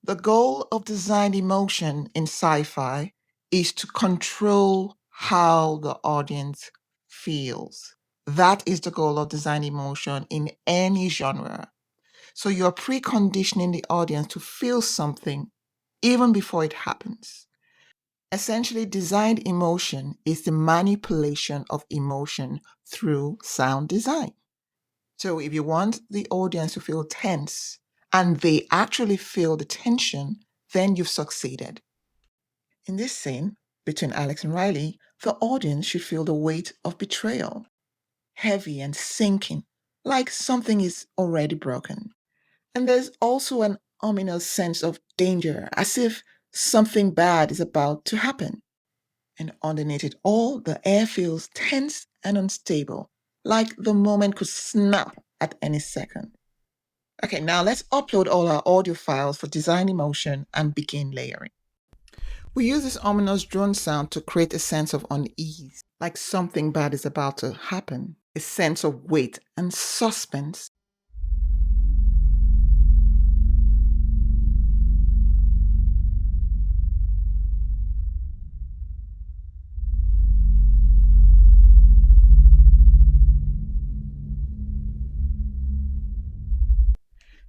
The goal of design emotion in sci-fi is to control how the audience feels. That is the goal of design emotion in any genre. So you're preconditioning the audience to feel something even before it happens. Essentially, designed emotion is the manipulation of emotion through sound design. So if you want the audience to feel tense and they actually feel the tension, then you've succeeded. In this scene between Alex and Riley, the audience should feel the weight of betrayal, heavy and sinking, like something is already broken. And there's also an ominous sense of danger, as if something bad is about to happen. And underneath it all, the air feels tense and unstable, like the moment could snap at any second. Okay, now let's upload all our audio files for design emotion and begin layering. We use this ominous drone sound to create a sense of unease, like something bad is about to happen, a sense of weight and suspense.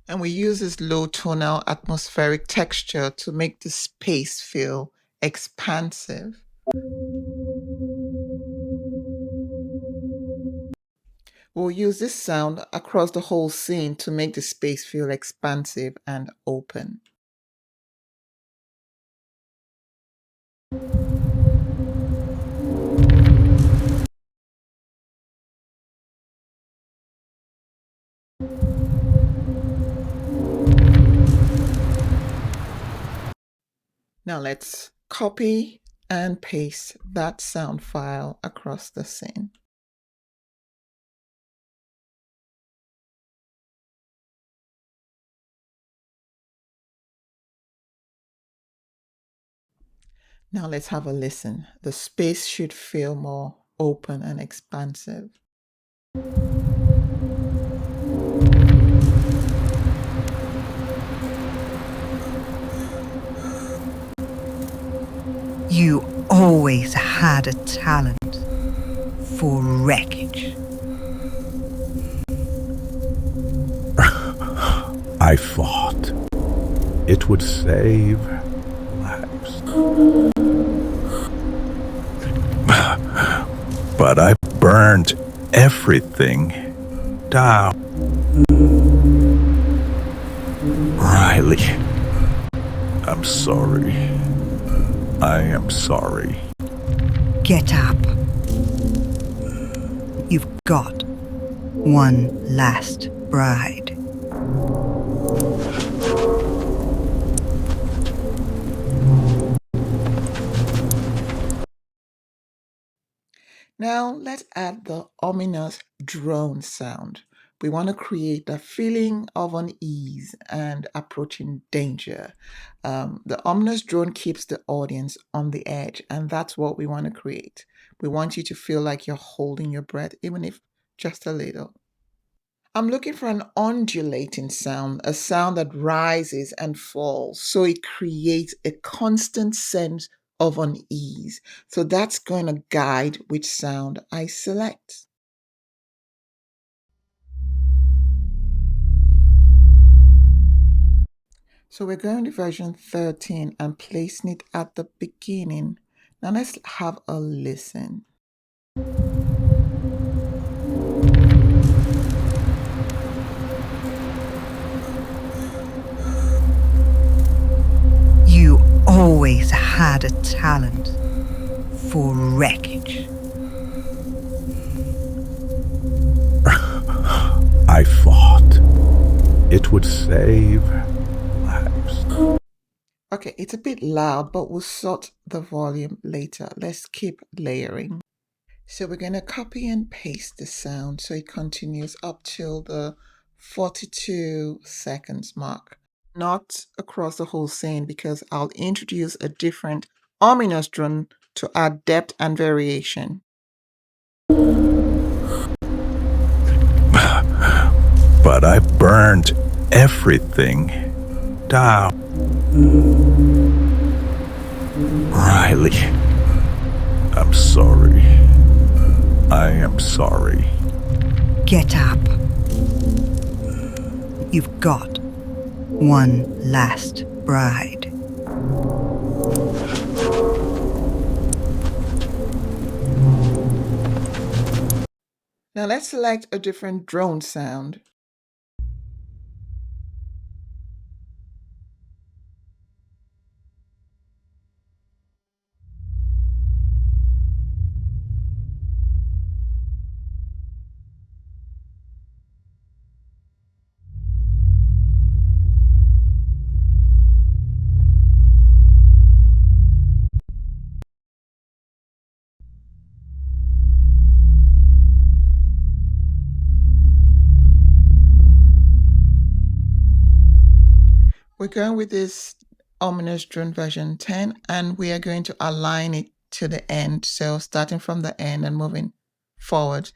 And we use this low tonal atmospheric texture to make the space feel expansive. We'll use this sound across the whole scene to make the space feel expansive and open. Now let's copy and paste that sound file across the scene. Now let's have a listen. The space should feel more open and expansive. You always had a talent for wreckage. I thought it would save lives. But I burned everything down. Riley, I'm sorry. I am sorry. Get up. You've got one last bride. Now let's add the ominous drone sound. We want to create a feeling of unease and approaching danger. The ominous drone keeps the audience on the edge, and that's what we want to create. We want you to feel like you're holding your breath, even if just a little. I'm looking for an undulating sound, a sound that rises and falls, so it creates a constant sense of unease. So that's going to guide which sound I select. So we're going to version 13 and placing it at the beginning. Now let's have a listen. You always had a talent for wreckage. I thought it would save lives. Okay, it's a bit loud, but we'll sort the volume later. Let's keep layering. So we're going to copy and paste the sound so it continues up till the 42 seconds mark. Not across the whole scene because I'll introduce a different ominous drone to add depth and variation. But I burned everything down. Riley, I'm sorry. I am sorry. Get up. You've got one last bride. Now let's select a different drone sound. We're going with this ominous drone version 10, and we are going to align it to the end. So starting from the end and moving forward.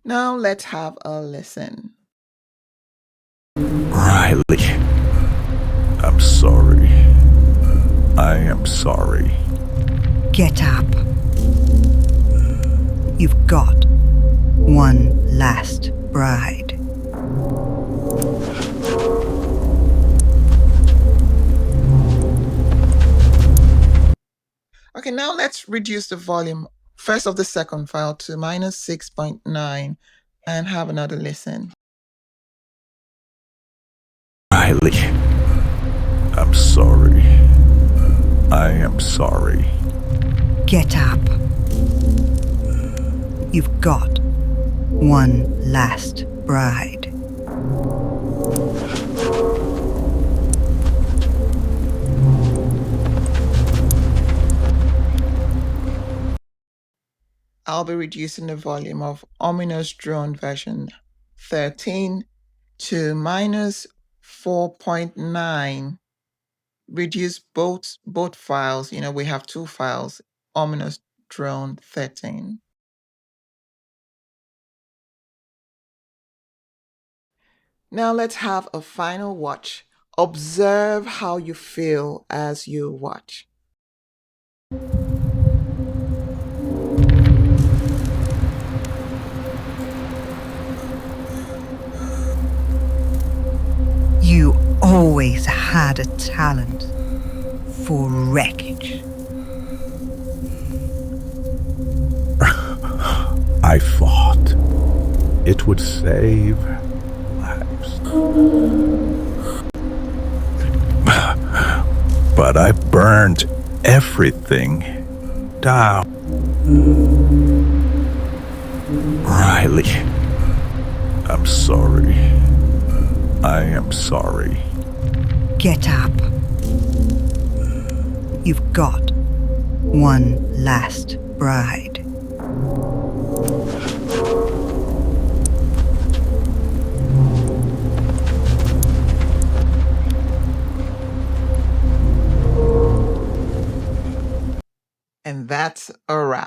Now let's have a listen. Riley, I'm sorry. I am sorry. Get up. You've got one last bride. Okay, now let's reduce the volume first of the second file to minus 6.9 and have another listen. Riley, I'm sorry. I am sorry. Get up. You've got one last bride. I'll be reducing the volume of ominous drone version 13 to minus 4.9. Reduce both files. We have two files, ominous drone 13. Now let's have a final watch. Observe how you feel as you watch. You always had a talent for wreckage. I thought it would save lives. But I burned everything down. Riley, I'm sorry. I am sorry. Get up. You've got one last bride. And that's a wrap.